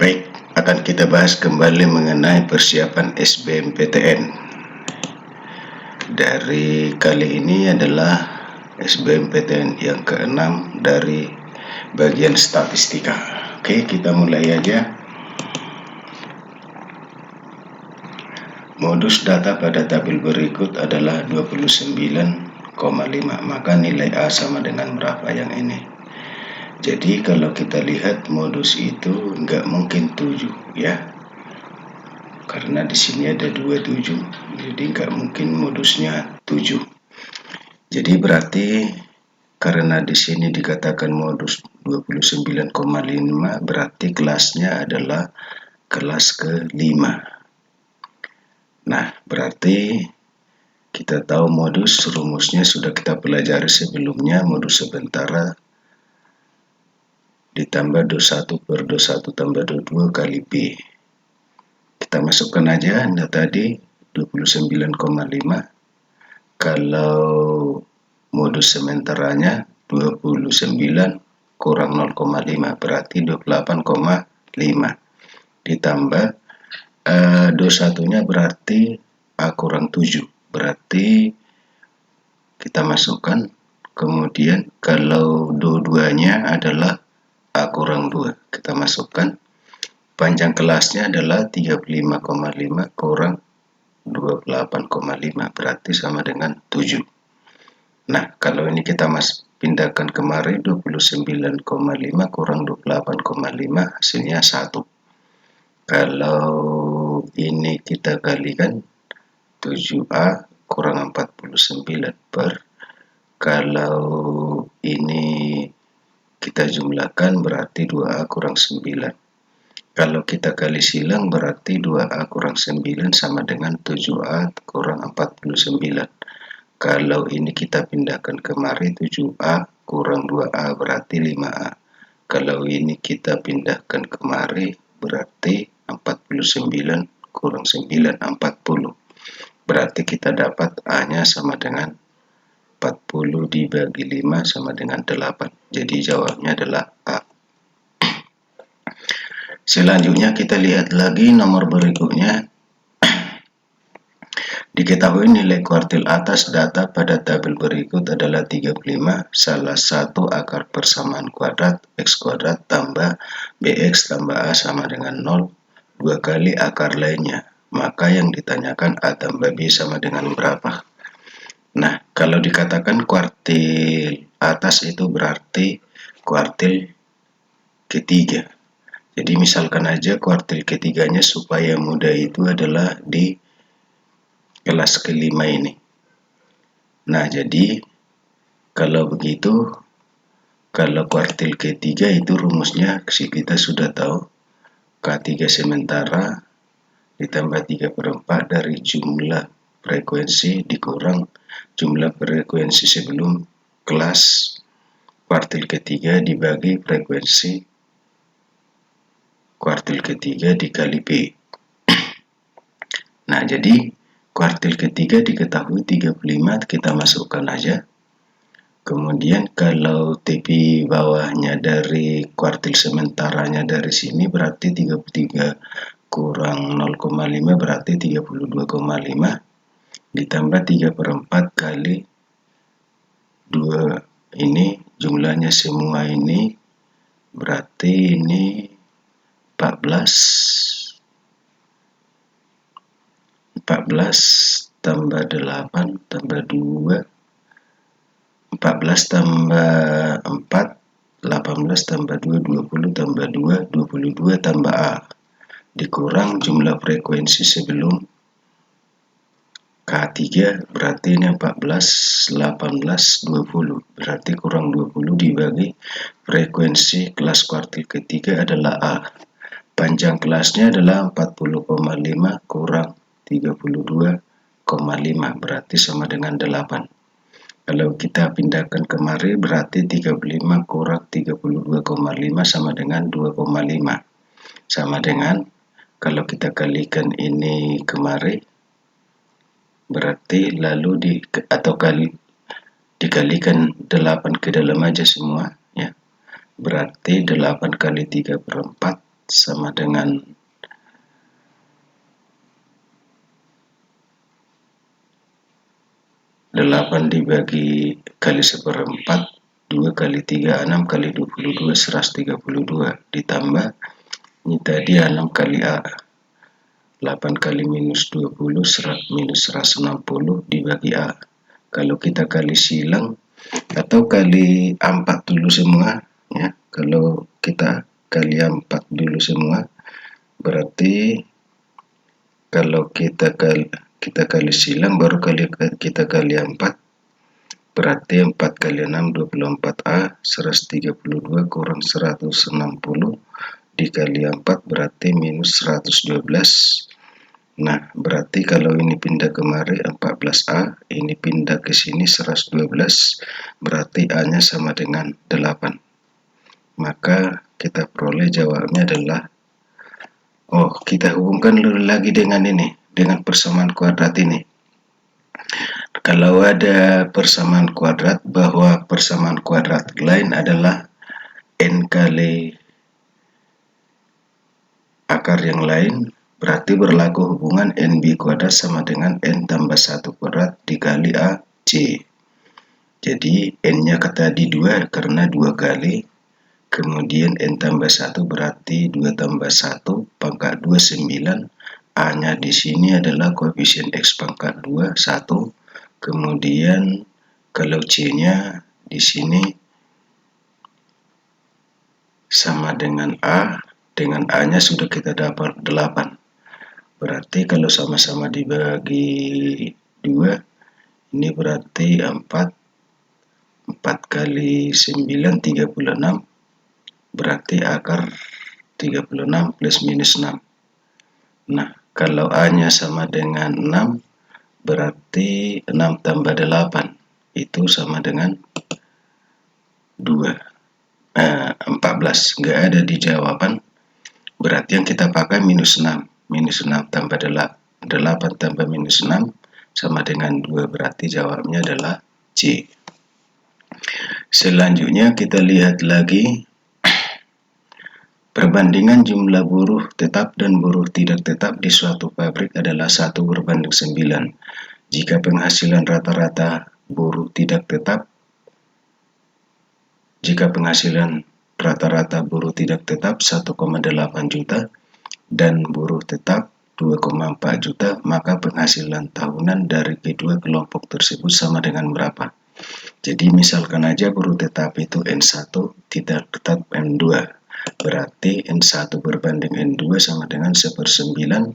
Baik, akan kita bahas kembali mengenai persiapan SBMPTN. Dari kali ini adalah SBMPTN yang ke-6 dari bagian statistika. Oke, kita mulai aja. Modus data pada tabel berikut adalah 29,5, maka nilai A sama dengan berapa yang ini? Jadi kalau kita lihat modus itu nggak mungkin 7 ya, karena di sini ada 27, jadi nggak mungkin modusnya 7. Jadi berarti karena di sini dikatakan modus 29,5, berarti kelasnya adalah kelas ke-5. Nah, berarti kita tahu modus, rumusnya sudah kita pelajari sebelumnya. Modus sementara ditambah 21 per 21 tambah 22 kali B. Kita masukkan aja Anda tadi 29,5. Kalau modus sementaranya 29 kurang 0,5 berarti 28,5. Ditambah 21-nya berarti A kurang 7. Berarti kita masukkan. Kemudian kalau dua-duanya adalah A kurang 2, kita masukkan. Panjang kelasnya adalah 35,5 kurang 28,5, berarti sama dengan 7. Nah, kalau ini kita pindahkan kemari, 29,5 kurang 28,5 hasilnya 1. Kalau ini kita kalikan 7A kurang 49 per, kalau ini kita jumlahkan berarti 2A kurang 9. Kalau kita kali silang berarti 2A kurang 9 sama dengan 7A kurang 49. Kalau ini kita pindahkan kemari, 7A kurang 2A berarti 5A. Kalau ini kita pindahkan kemari berarti 49 kurang 9, 40. Berarti kita dapat A-nya sama dengan 40 dibagi 5 sama dengan 8. Jadi jawabnya adalah A. Selanjutnya kita lihat lagi nomor berikutnya. Diketahui nilai kuartil atas data pada tabel berikut adalah 35, salah satu akar persamaan kuadrat X kuadrat tambah BX tambah A sama dengan 0, 2 kali akar lainnya. Maka yang ditanyakan A tambah B sama dengan berapa? Nah, kalau dikatakan kuartil atas itu berarti kuartil ketiga. Jadi misalkan aja kuartil ketiganya supaya mudah itu adalah di kelas ke-5 ini. Nah, jadi kalau begitu, kalau kuartil ketiga itu rumusnya kita sudah tahu. K3 sementara ditambah 3/4 dari jumlah frekuensi dikurang jumlah frekuensi sebelum kelas kuartil ketiga dibagi frekuensi kuartil ketiga dikali B. Nah, jadi kuartil ketiga diketahui 35, kita masukkan aja. Kemudian kalau TP bawahnya dari kuartil sementaranya dari sini berarti 33 kurang 0,5 berarti 32,5 ditambah 3/4 kali 2 ini jumlahnya semua ini berarti ini 14 tambah 8 tambah 2, 14 tambah 4, 18 tambah 2, 20 tambah 2, 22 tambah A dikurang jumlah frekuensi sebelum K3 berarti ini 14, 18, 20 berarti kurang 20 dibagi frekuensi kelas kuartil ketiga adalah A. Panjang kelasnya adalah 40,5 kurang 32,5 berarti sama dengan 8. Kalau kita pindahkan kemari berarti 35 kurang 32,5 sama dengan 2,5. Sama dengan kalau kita kalikan ini kemari berarti lalu dikalikan 8 ke dalam aja semua ya. Berarti 8 kali 3/4 sama dengan 8 dibagi kali 1/4, 2 kali 3, 6 kali 22, 132, ditambah ini tadi 6 kali A, 8 kali minus 20, minus 160 dibagi A. Kalau kita kali silang atau kali 4 dulu semua, ya. Kalau kita kali 4 dulu semua, berarti kalau kita kali silang baru kita kali 4, berarti 4 kali 6 24A, 132 kurang 160 dikali 4 berarti minus 112. Nah, berarti kalau ini pindah kemari 14A, ini pindah ke sini 112, berarti A-nya sama dengan 8. Maka kita peroleh jawabnya adalah, kita hubungkan lagi dengan ini, dengan persamaan kuadrat ini. Kalau ada persamaan kuadrat, bahwa persamaan kuadrat lain adalah n kali akar yang lain, berarti berlaku hubungan nb kuadrat sama dengan n tambah 1 kuadrat dikali ac. Jadi n-nya tadi 2 karena 2 kali, kemudian n tambah 1 berarti 2 tambah 1 pangkat 2 9. A-nya di sini adalah koefisien X pangkat 2 1. Kemudian kalau C-nya di sini sama dengan A, dengan A-nya sudah kita dapat 8. Berarti kalau sama-sama dibagi 2, ini berarti 4 kali 9 36, berarti akar 36 plus minus 6. Nah, kalau A-nya sama dengan 6, berarti 6 tambah 8 itu sama dengan 14. Nggak ada di jawaban, berarti yang kita pakai minus 6. Minus 6 tambah 8 tambah minus 6 sama dengan 2, berarti jawabnya adalah C. Selanjutnya kita lihat lagi perbandingan jumlah buruh tetap dan buruh tidak tetap di suatu pabrik adalah 1/9. Jika penghasilan rata-rata buruh tidak tetap, $1,8 juta dan buruh tetap 2,4 juta, maka penghasilan tahunan dari kedua kelompok tersebut sama dengan berapa? Jadi misalkan aja buruh tetap itu N1, tidak tetap N2. Berarti N1 berbanding N2 sama dengan 1/9,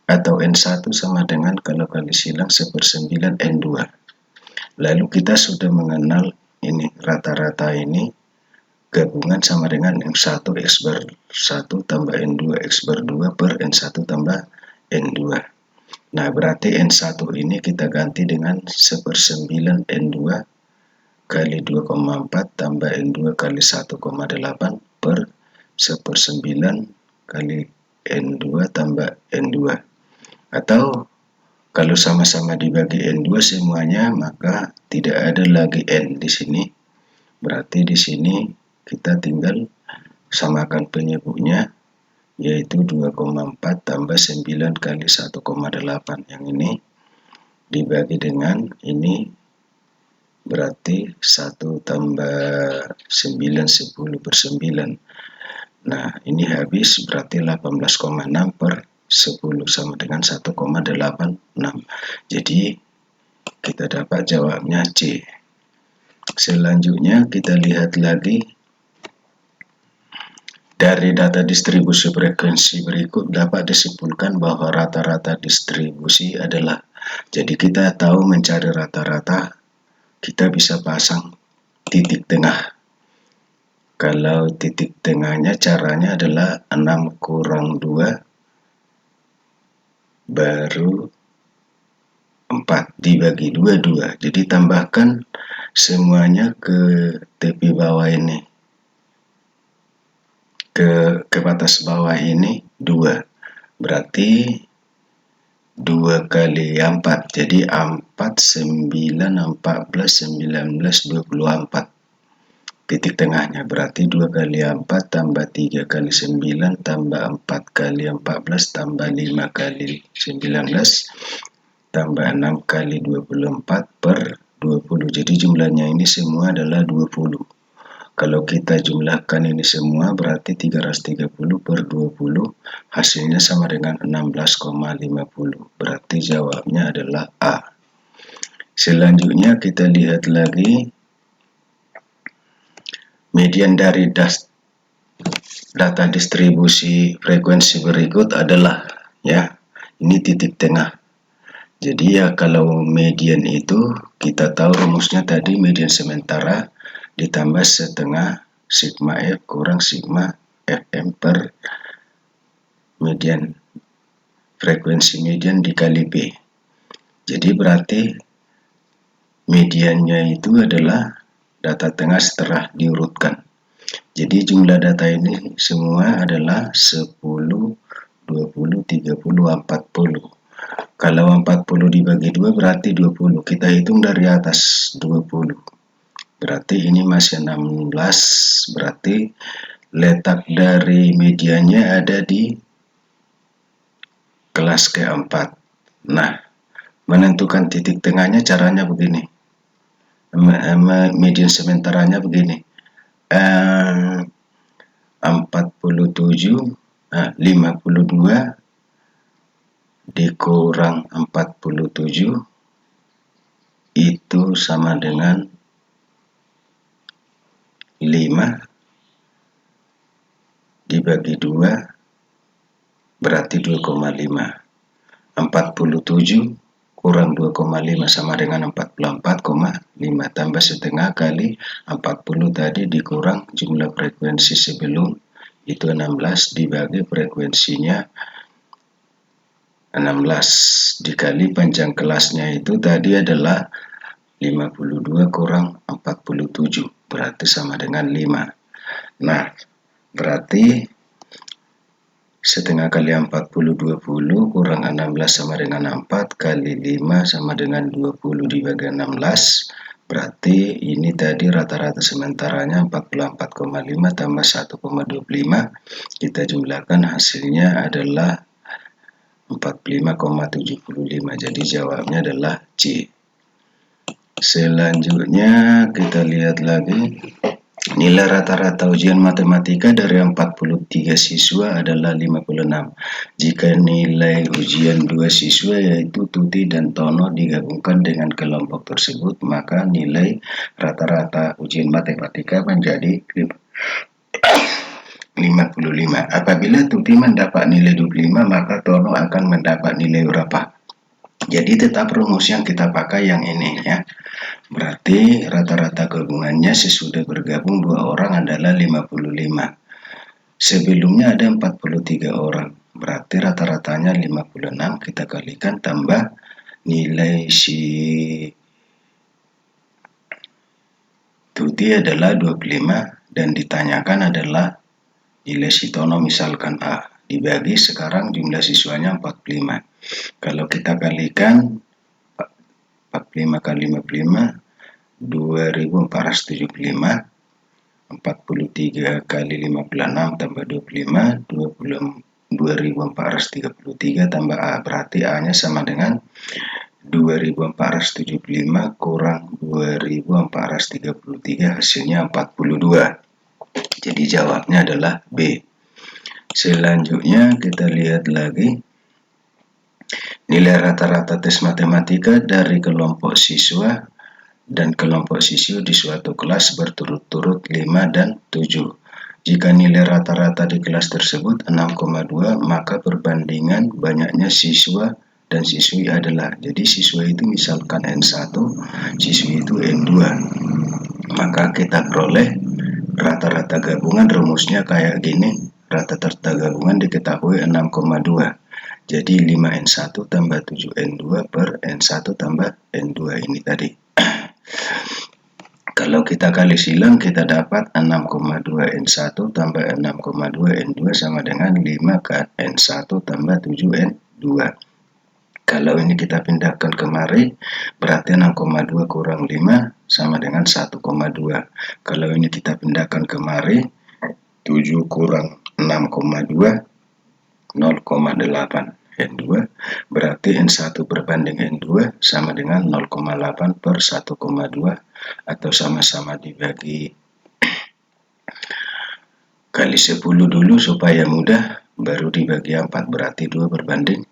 atau N1 sama dengan kalau kali silang 1/9 N2. Lalu kita sudah mengenal ini rata-rata ini gabungan sama dengan N1 X bar 1 tambah N2 X bar 2 per N1 tambah N2. Nah, berarti N1 ini kita ganti dengan 1/9 N2 kali 2,4 tambah N2 kali 1,8 per 1/9 kali N2 tambah N2. Atau kalau sama-sama dibagi N2 semuanya, maka tidak ada lagi N di sini. Berarti di sini kita tinggal samakan penyebutnya, yaitu 2,4 tambah 9 kali 1,8. Yang ini dibagi dengan ini, berarti 1 tambah 9, 10/9. Nah, ini habis, berarti 18,6 per 10 sama dengan 1,86. Jadi kita dapat jawabnya C. Selanjutnya kita lihat lagi dari data distribusi frekuensi berikut dapat disimpulkan bahwa rata-rata distribusi adalah, jadi kita tahu mencari rata-rata, kita bisa pasang titik tengah. Kalau titik tengahnya caranya adalah 6 kurang 2 baru 4 dibagi 2. Jadi tambahkan semuanya ke tepi bawah ini, ke batas bawah ini 2. Berarti 2 kali 4, jadi 4, 9, 14, 19, 24. titik tengahnya, berarti 2 kali 4 tambah 3 kali 9 tambah 4 kali 14 tambah 5 kali 19 tambah 6 kali 24 per 20. Jadi jumlahnya ini semua adalah 20. Kalau kita jumlahkan ini semua berarti 330 per 20 hasilnya sama dengan 16,50. Berarti jawabnya adalah A. Selanjutnya kita lihat lagi median dari data distribusi frekuensi berikut adalah, ya, ini titik tengah. Jadi ya kalau median itu kita tahu rumusnya tadi median sementara ditambah setengah sigma F kurang sigma Fm per median frekuensi median dikali B. Jadi berarti mediannya itu adalah data tengah setelah diurutkan. Jadi jumlah data ini semua adalah 10, 20, 30, 40. Kalau 40 dibagi 2 berarti 20. Kita hitung dari atas 20. Berarti ini masih 16. Berarti letak dari mediannya ada di kelas keempat. Nah, menentukan titik tengahnya caranya begini. Median sementaranya begini. 47, 52 dikurang 47 itu sama dengan 5 dibagi 2 berarti 2,5. 47 kurang 2,5 sama dengan 44,5 tambah setengah kali 40 tadi dikurang jumlah frekuensi sebelum itu 16 dibagi frekuensinya 16 dikali panjang kelasnya itu tadi adalah 52 kurang 47 berarti sama dengan 5. Nah, berarti setengah kali 40 20 kurang 16 sama dengan 4 kali 5 sama dengan 20 dibagi 16 berarti ini tadi rata-rata sementaranya 44,5 tambah 1,25 kita jumlahkan hasilnya adalah 45,75. Jadi jawabnya adalah C. Selanjutnya kita lihat lagi nilai rata-rata ujian matematika dari 43 siswa adalah 56. Jika nilai ujian 2 siswa yaitu Tuti dan Tono digabungkan dengan kelompok tersebut, maka nilai rata-rata ujian matematika menjadi 55. Apabila Tuti mendapat nilai 25, maka Tono akan mendapat nilai berapa? Jadi tetap rumus yang kita pakai yang ini, ya. Berarti rata-rata gabungannya sesudah bergabung 2 orang adalah 55. Sebelumnya ada 43 orang. Berarti rata-ratanya 56 kita kalikan tambah nilai si Tuti adalah 25 dan ditanyakan adalah nilai si Tono misalkan A. Dibagi sekarang jumlah siswanya 45. Kalau kita kalikan 45 kali 55 2475 43 kali 56 tambah 25 2433 tambah A berarti A nya sama dengan 2475 kurang 2433 hasilnya 42. Jadi jawabnya adalah B. Selanjutnya kita lihat lagi nilai rata-rata tes matematika dari kelompok siswa dan kelompok siswa di suatu kelas berturut-turut 5 dan 7. Jika nilai rata-rata di kelas tersebut 6,2 maka perbandingan banyaknya siswa dan siswi adalah, jadi siswa itu misalkan N1, siswi itu N2, maka kita peroleh rata-rata gabungan. Rumusnya kayak gini, rata-rata gabungan diketahui 6,2. Jadi 5N1 tambah 7N2 per N1 tambah N2 ini tadi. Kalau kita kali silang kita dapat 6,2N1 tambah 6,2N2 sama dengan 5N1 tambah 7N2. Kalau ini kita pindahkan kemari, berarti 6,2 kurang 5 sama dengan 1,2. Kalau ini kita pindahkan kemari, 7 kurang 6,2, 0,8. N2 berarti N1 berbanding N2 sama dengan 0,8 per 1,2 atau sama-sama dibagi kali 10 dulu supaya mudah, baru dibagi 4 berarti 2 berbanding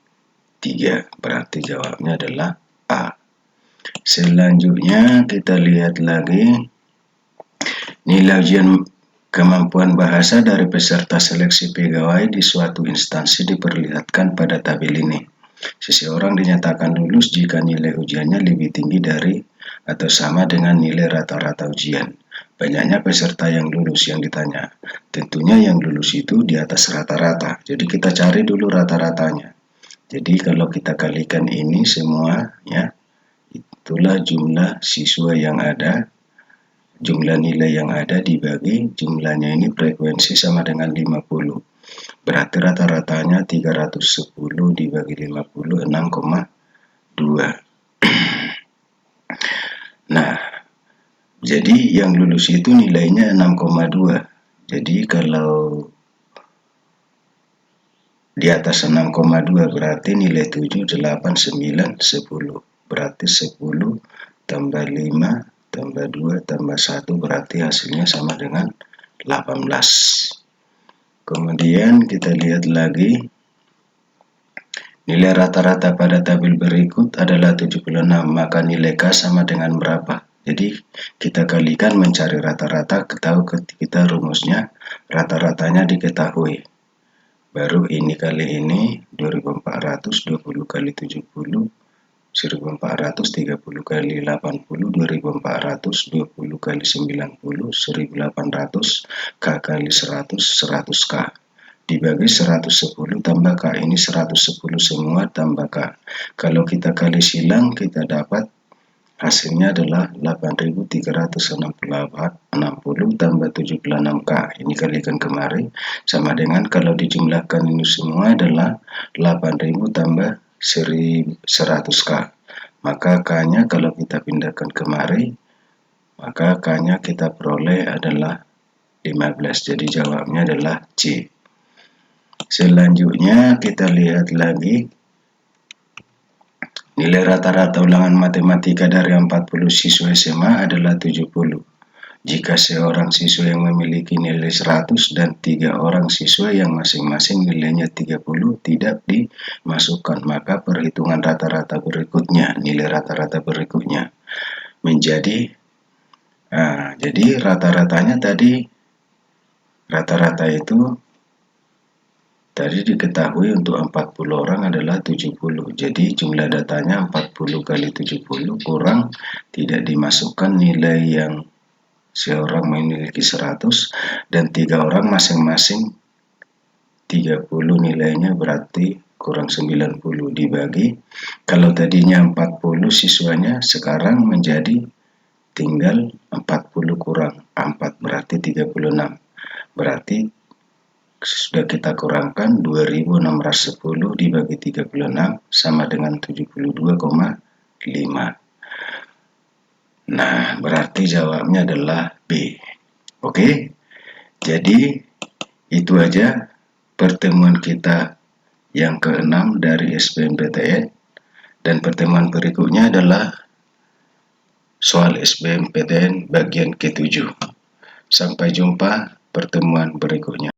3, berarti jawabnya adalah A. Selanjutnya kita lihat lagi nilai ujian kemampuan bahasa dari peserta seleksi pegawai di suatu instansi diperlihatkan pada tabel ini. Seseorang dinyatakan lulus jika nilai ujiannya lebih tinggi dari atau sama dengan nilai rata-rata ujian. Banyaknya peserta yang lulus yang ditanya. Tentunya yang lulus itu di atas rata-rata. Jadi kita cari dulu rata-ratanya. Jadi kalau kita kalikan ini semua, ya, itulah jumlah siswa yang ada. Jumlah nilai yang ada dibagi jumlahnya ini frekuensi sama dengan 50. Berarti rata-ratanya 310 dibagi 50, 6,2. Nah, jadi yang lulus itu nilainya 6,2. Jadi kalau di atas 6,2 berarti nilai 7, 8, 9, 10. Berarti 10 tambah 5 tambah 2 tambah 1 berarti hasilnya sama dengan 18. Kemudian kita lihat lagi nilai rata-rata pada tabel berikut adalah 76, maka nilai K sama dengan berapa? Jadi kita kalikan mencari rata-rata, kita rumusnya rata-ratanya diketahui. Baru ini kali ini 2420 kali 70, 1430 kali 80, 2420 kali 90, 1800 K kali 100, 100 K. Dibagi 110 tambah K, ini 110 semua tambah K. Kalau kita kali silang, kita dapat hasilnya adalah 8360 tambah 76K. Ini kalikan kemarin sama dengan kalau dijumlahkan ini semua adalah 8000 tambah 100K. Maka K-nya kalau kita pindahkan kemari, maka K-nya kita peroleh adalah 15. Jadi jawabnya adalah C. Selanjutnya kita lihat lagi nilai rata-rata ulangan matematika dari 40 siswa SMA adalah 70. Jika seorang siswa yang memiliki nilai 100 dan 3 orang siswa yang masing-masing nilainya 30 tidak dimasukkan, maka perhitungan rata-rata berikutnya, nilai rata-rata berikutnya menjadi, jadi rata-ratanya tadi, rata-rata itu tadi diketahui untuk 40 orang adalah 70. Jadi jumlah datanya 40 kali 70 kurang tidak dimasukkan nilai yang seorang memiliki 100 dan 3 orang masing-masing 30 nilainya berarti kurang 90 dibagi. Kalau tadinya 40 siswanya sekarang menjadi tinggal 40 kurang 4 berarti 36. Berarti sudah kita kurangkan 2610 dibagi 36 sama dengan 72,5. Nah, berarti jawabnya adalah B. Oke, jadi itu aja pertemuan kita yang ke-6 dari SBMPTN, dan pertemuan berikutnya adalah soal SBMPTN bagian ke-7. Sampai jumpa pertemuan berikutnya.